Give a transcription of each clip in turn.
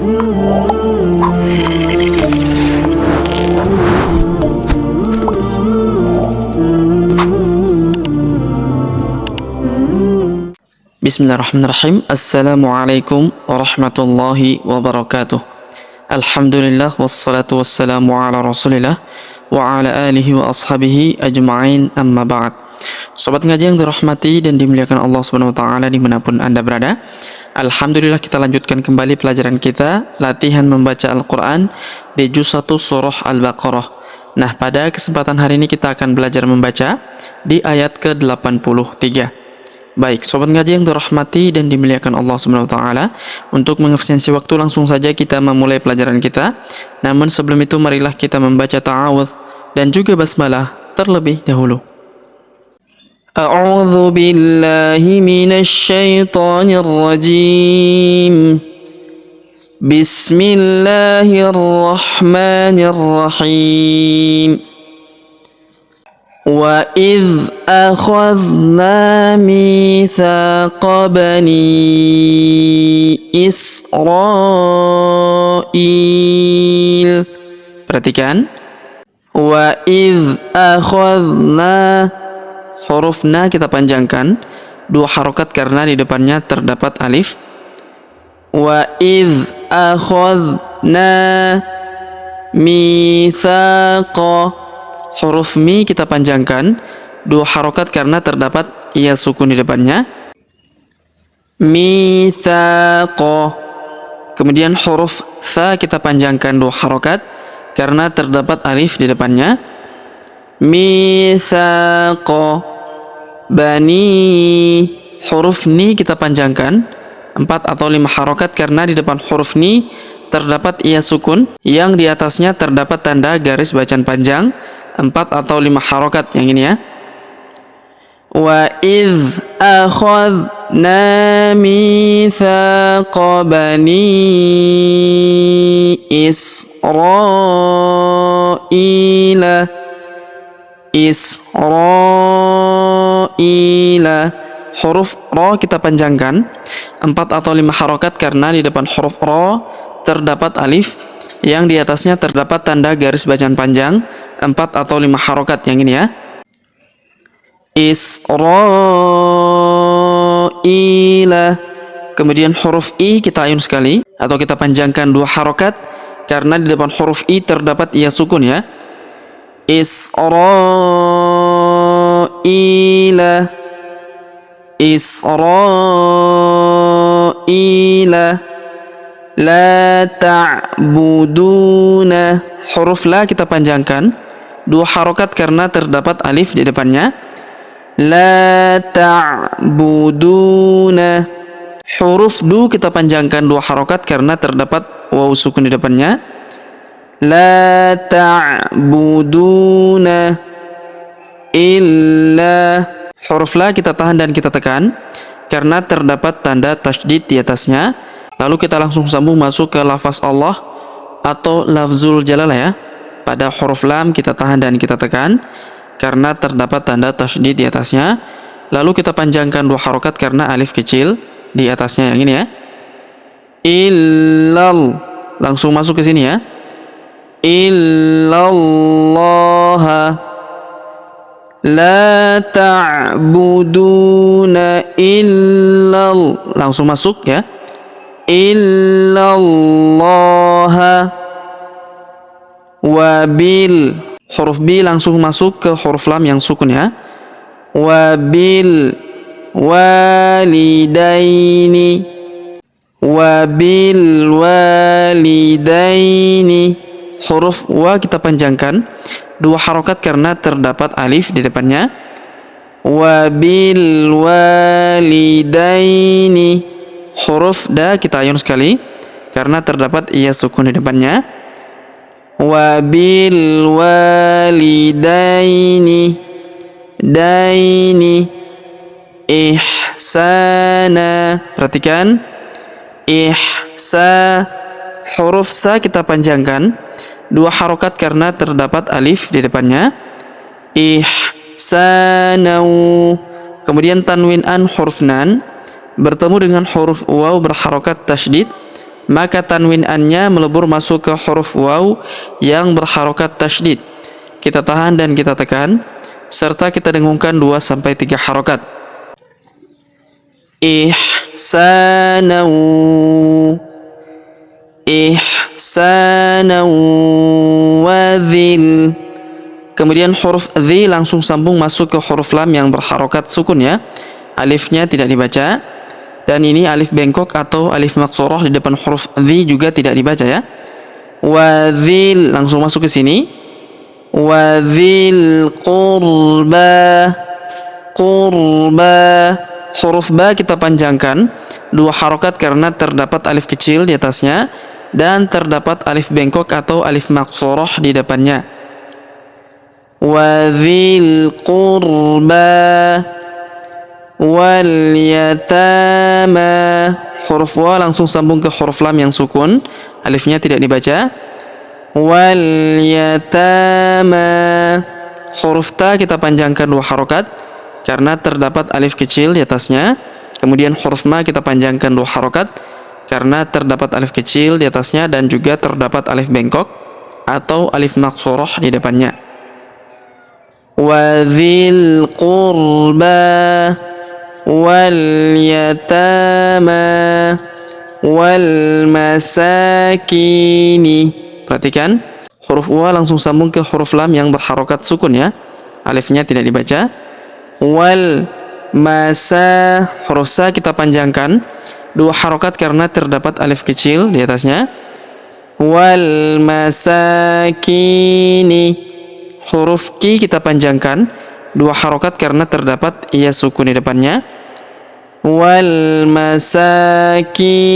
Bismillahirrahmanirrahim. Assalamualaikum warahmatullahi wabarakatuh. Alhamdulillah wassalatu wassalamu ala rasulillah wa ala alihi wa ashabihi ajma'in, amma ba'd. Sobat ngaji yang dirahmati dan dimuliakan Allah Subhanahu wa taala dimanapun Anda berada, alhamdulillah kita lanjutkan kembali pelajaran kita latihan membaca Al-Quran di juz 1 surah Al-Baqarah. Nah, pada kesempatan hari ini kita akan belajar membaca di ayat ke-83. Baik, sobat ngaji yang dirahmati dan dimuliakan Allah Subhanahu wa taala, untuk mengefisiensi waktu langsung saja kita memulai pelajaran kita. Namun sebelum itu marilah kita membaca ta'awudz dan juga basmalah terlebih dahulu. A'udzu billahi minasy syaithanir rajim. Bismillahirrahmanirrahim. وَإِذْ أَخَذْنَا مِيثَاقَ بَنِي إِسْرَائِيلَ. Perhatikan. وَإِذْ أَخَذْنَا, huruf na kita panjangkan, dua harokat karena di depannya terdapat alif. وَإِذْ أَخَذْنَا مِيثَاقَ, huruf mi kita panjangkan, dua harokat karena terdapat ia sukun di depannya. Mitsaqo. Kemudian huruf tha kita panjangkan, dua harokat karena terdapat alif di depannya. Mitsaqo bani, huruf ni kita panjangkan, 4 atau 5 harokat karena di depan huruf ni terdapat ia sukun yang di atasnya terdapat tanda garis bacaan panjang, 4 atau 5 harokat yang ini ya. Wa idz akhadna mitsaqa bani Israila. Israila, huruf ra kita panjangkan, 4 atau 5 harokat karena di depan huruf ra terdapat alif yang di atasnya terdapat tanda garis bacaan panjang, 4 atau 5 harokat yang ini ya. Israila. Kemudian huruf i kita ayun sekali atau kita panjangkan 2 harokat karena di depan huruf i terdapat ia sukun ya. Israila. Israila. La ta'buduna, huruf la kita panjangkan, 2 harokat karena terdapat alif di depannya. La ta'buduna. Huruf du kita panjangkan, 2 harokat karena terdapat waw sukun di depannya. La ta'buduna illa. Huruf la kita tahan dan kita tekan karena terdapat tanda tasydid di atasnya. Lalu kita langsung sambung masuk ke lafaz Allah atau lafzul jalalah ya. Pada huruf lam kita tahan dan kita tekan karena terdapat tanda tasydid di atasnya. Lalu kita panjangkan 2 harokat karena alif kecil di atasnya yang ini ya. Illal, langsung masuk ke sini ya. Illallah. La ta'buduna illal, langsung masuk ya. Illallah. Wabil, huruf bi langsung masuk ke huruf lam yang sukun ya. Wabil walidaini. Wabil walidaini, huruf wa kita panjangkan, 2 harokat karena terdapat alif di depannya. Wabil walidaini. Huruf da kita ayun sekali karena terdapat ia sukun di depannya. Wabil walidaini daini ihsana. Perhatikan, ihsa, huruf sa kita panjangkan, 2 harokat karena terdapat alif di depannya. Ihsanau. Kemudian tanwin an huruf nan bertemu dengan huruf waw berharokat tasydid maka tanwin an-nya melebur masuk ke huruf waw yang berharokat tasydid. Kita tahan dan kita tekan serta kita dengungkan 2-3 harokat. Ihsanan, ihsanan wa dzil. Kemudian huruf dzi langsung sambung masuk ke huruf lam yang berharokat sukun ya. Alifnya tidak dibaca. Dan ini alif bengkok atau alif maksurah di depan huruf dzi juga tidak dibaca ya. Wa dzil langsung masuk ke sini. Wa dzil qurba, qurba. Huruf ba kita panjangkan 2 harokat karena terdapat alif kecil di atasnya dan terdapat alif bengkok atau alif maksurah di depannya. Wa dzil qurba wal yatama. Huruf wa langsung sambung ke huruf lam yang sukun, alifnya tidak dibaca. Wal yatama. Huruf ta kita panjangkan 2 harokat karena terdapat alif kecil di atasnya. Kemudian huruf ma kita panjangkan 2 harokat karena terdapat alif kecil di atasnya dan juga terdapat alif bengkok atau alif maksurah di depannya. Wa dzil qurba wal yatama wal masakini. Perhatikan huruf wa langsung sambung ke huruf lam yang berharokat sukun ya, alifnya tidak dibaca. Wal masa. Huruf sa kita panjangkan 2 harokat karena terdapat alif kecil di atasnya. Wal masakini. Huruf ki kita panjangkan 2 harokat karena terdapat ia sukun di depannya. Wal masakini.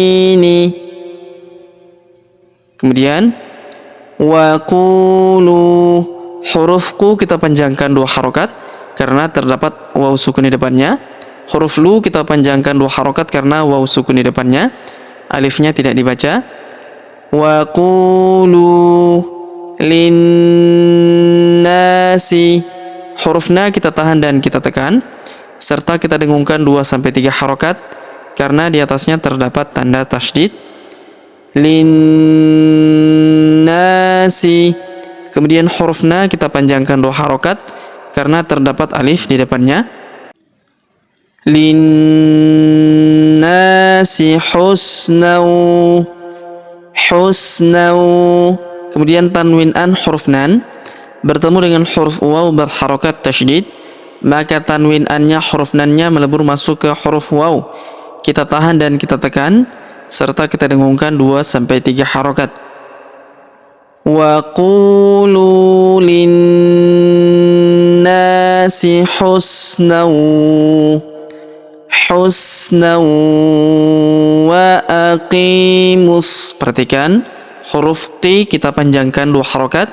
Kemudian wa qulu. Huruf ku kita panjangkan 2 harokat karena terdapat waw sukun di depannya. Huruf lu kita panjangkan 2 harokat karena waw sukun di depannya, alifnya tidak dibaca. Wa qulu linnasi. Huruf na kita tahan dan kita tekan serta kita dengungkan 2-3 harokat karena di atasnya terdapat tanda tasydid. Linnasi. Kemudian huruf na kita panjangkan 2 harokat karena terdapat alif di depannya. Linnasi husnau, husnau. Kemudian tanwin an huruf nan bertemu dengan huruf waw berharokat tasydid, maka tanwin an-nya huruf nan-nya melebur masuk ke huruf waw. Kita tahan dan kita tekan serta kita dengungkan 2-3 harokat. Wa qulu linnasi husnau, husnau wa aqimus. Perhatikan huruf T kita panjangkan 2 harokat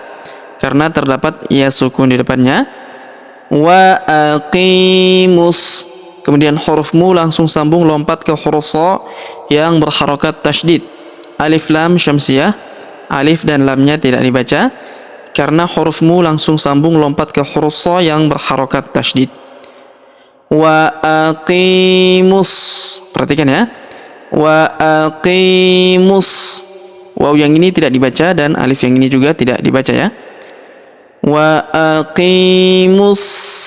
karena terdapat ia sukun di depannya. Wa aqimus. Kemudian huruf mu langsung sambung lompat ke huruf sa yang berharokat tasydid. Alif lam syamsiyah, alif dan lamnya tidak dibaca karena huruf mu langsung sambung lompat ke huruf sa yang berharokat tasydid. Wa aqimus. Perhatikan ya. Wa aqimus. Waw yang ini tidak dibaca dan alif yang ini juga tidak dibaca ya. Wa aqimus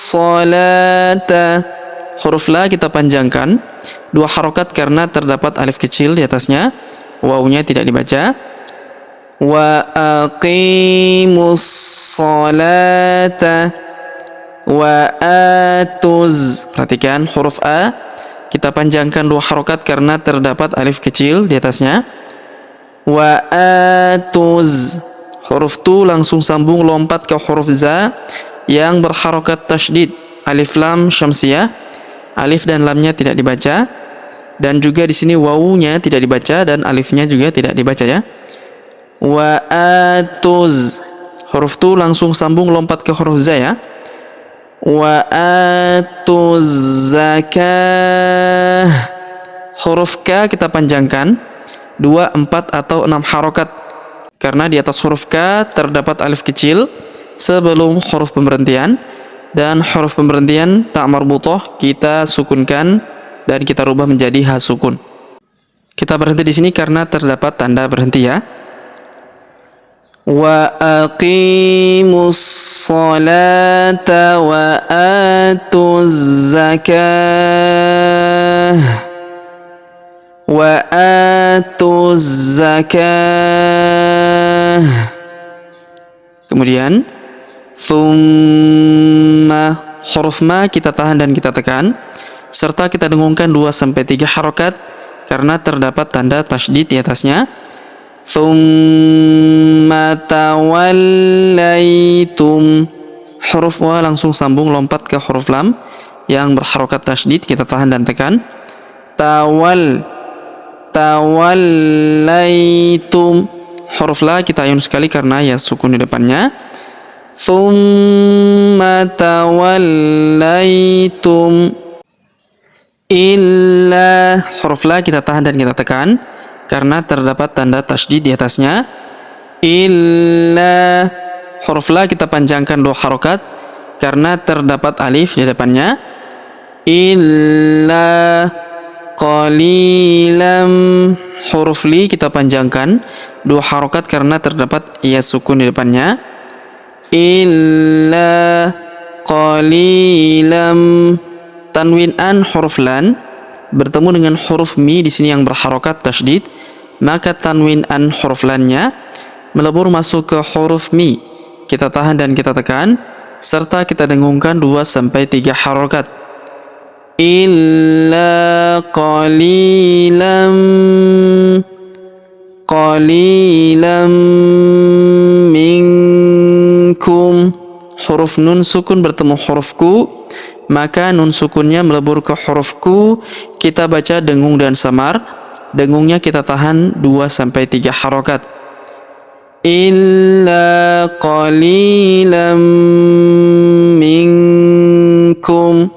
salata. Huruf la kita panjangkan 2 harokat karena terdapat alif kecil di atasnya. Wawnya tidak dibaca. Wa aqimus salata wa atuz. Perhatikan huruf a kita panjangkan 2 harokat karena terdapat alif kecil di atasnya. Wa atuz. Huruf tu langsung sambung lompat ke huruf za yang berharokat tasydid. Alif lam syamsiyah, alif dan lamnya tidak dibaca dan juga di sini wawunya tidak dibaca dan alifnya juga tidak dibaca ya. Wa atuz. Huruf tu langsung sambung lompat ke huruf za ya. Wa atuz zakah. Huruf ka kita panjangkan 2, 4 atau 6 harokat karena di atas huruf ka terdapat alif kecil sebelum huruf pemberhentian dan huruf pemberhentian tak marbutah kita sukunkan dan kita rubah menjadi ha sukun. Kita berhenti di sini karena terdapat tanda berhenti ya. Wa aqimus salata wa atuz zakah. Wa atuz zakah. Kemudian thumma, huruf ma kita tahan dan kita tekan serta kita dengungkan 2-3 harokat karena terdapat tanda tasydid di atasnya. Thumma tawallaitum, huruf wa langsung sambung lompat ke huruf lam yang berharokat tasydid, kita tahan dan tekan. Tawallaitum, huruf la kita ayun sekali karena ya sukun di depannya. Thumma tawallaitum illa, huruf la kita tahan dan kita tekan karena terdapat tanda tasydid di atasnya. Illa, huruf la kita panjangkan 2 harokat karena terdapat alif di depannya. Illa qalilam, huruf li kita panjangkan 2 harokat karena terdapat ya sukun di depannya. Illa qalilam, tanwin an huruf lan bertemu dengan huruf mi di sini yang berharokat tasydid, maka tanwin an huruf lannya melebur masuk ke huruf mi, kita tahan dan kita tekan serta kita dengungkan 2-3 harokat. Illa qalilam minkum, huruf nun sukun bertemu huruf ku, maka nun sukunnya melebur ke huruf ku, kita baca dengung dan samar. Dengungnya kita tahan 2-3 harokat. Illa qalilam minkum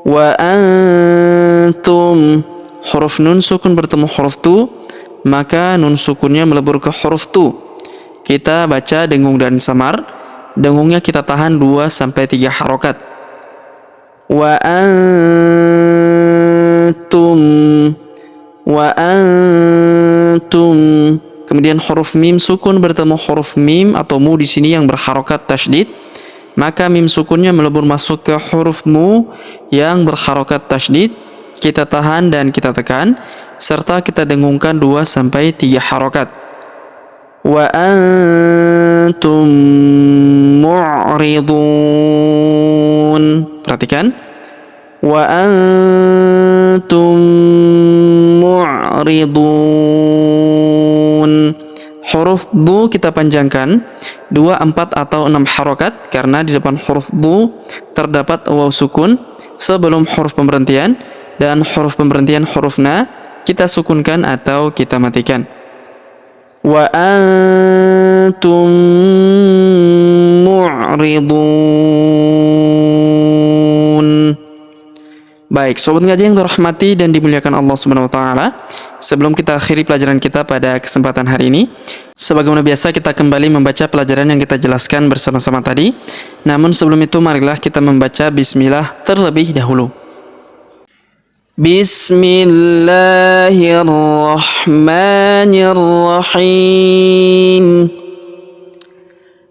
wa antum, huruf nun sukun bertemu huruf tu, maka nun sukunnya melebur ke huruf tu, kita baca dengung dan samar. Dengungnya kita tahan 2-3 harokat. Wa antum, kemudian huruf mim sukun bertemu huruf mim atau mu di sini yang berharokat tasydid, maka mim sukunnya melebur masuk ke huruf mu yang berharokat tasydid, kita tahan dan kita tekan serta kita dengungkan 2-3 harokat. Wa antum mu'ridun, perhatikan. Wa antum mu'ridun, huruf du kita panjangkan 2, 4 atau 6 harokat karena di depan huruf du terdapat waw sukun sebelum huruf pemberhentian, dan huruf pemberhentian huruf na kita sukunkan atau kita matikan. Wa antum mu'ridun. Baik, sobat ngaji yang dirahmati dan dimuliakan Allah Subhanahu wa taala, sebelum kita akhiri pelajaran kita pada kesempatan hari ini, sebagaimana biasa kita kembali membaca pelajaran yang kita jelaskan bersama-sama tadi. Namun sebelum itu marilah kita membaca bismillah terlebih dahulu. Bismillahirrahmanirrahim.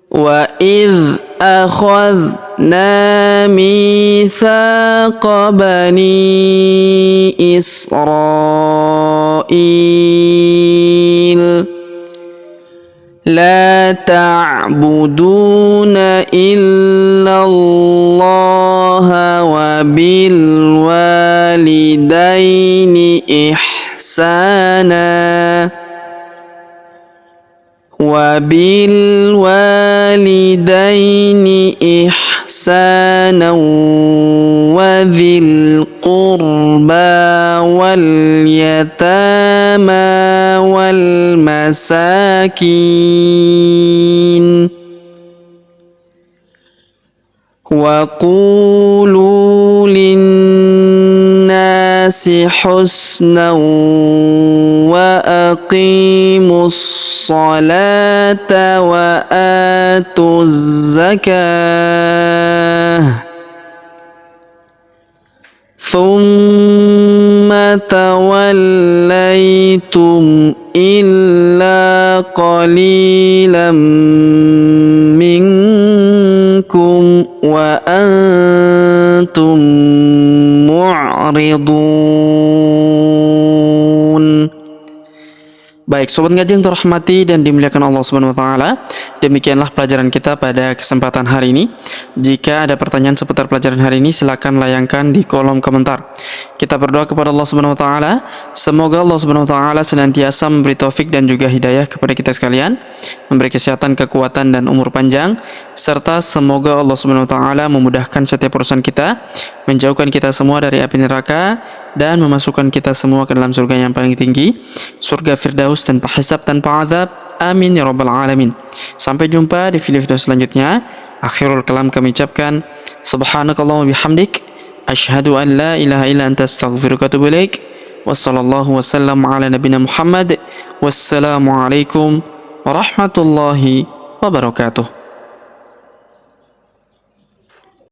Wa idh akhadna mithaqa bani Israil la ta'buduna illallaha wa bil walidaini ihsana wa dhil qurba wal yatama wal masakin wa qulu linnasi husnan wa aqimus salata wa atuz zakah ثم توليتم إلا قليلا منكم وأنتم معرضون. Baik, sobat ngaji yang terhormati dan dimuliakan Allah Subhanahu wa taala, demikianlah pelajaran kita pada kesempatan hari ini. Jika ada pertanyaan seputar pelajaran hari ini, silakan layangkan di kolom komentar. Kita berdoa kepada Allah Subhanahu wa taala, semoga Allah Subhanahu wa taala senantiasa memberi taufik dan juga hidayah kepada kita sekalian, memberi kesehatan, kekuatan dan umur panjang, serta semoga Allah Subhanahu wa taala memudahkan setiap urusan kita, menjauhkan kita semua dari api neraka dan memasukkan kita semua ke dalam surga yang paling tinggi, surga Firdaus tanpa hisab, tanpa azab. Amin ya rabbal alamin. Sampai jumpa di video-video selanjutnya. Akhirul kalam kami ucapkan subhanakallahumma bihamdik asyhadu an la ilaha illa anta astaghfiruka wa atubu ilaik. Wassallallahu wasallam ala nabiyina Muhammad. Wassalamu alaikum warahmatullahi wabarakatuh.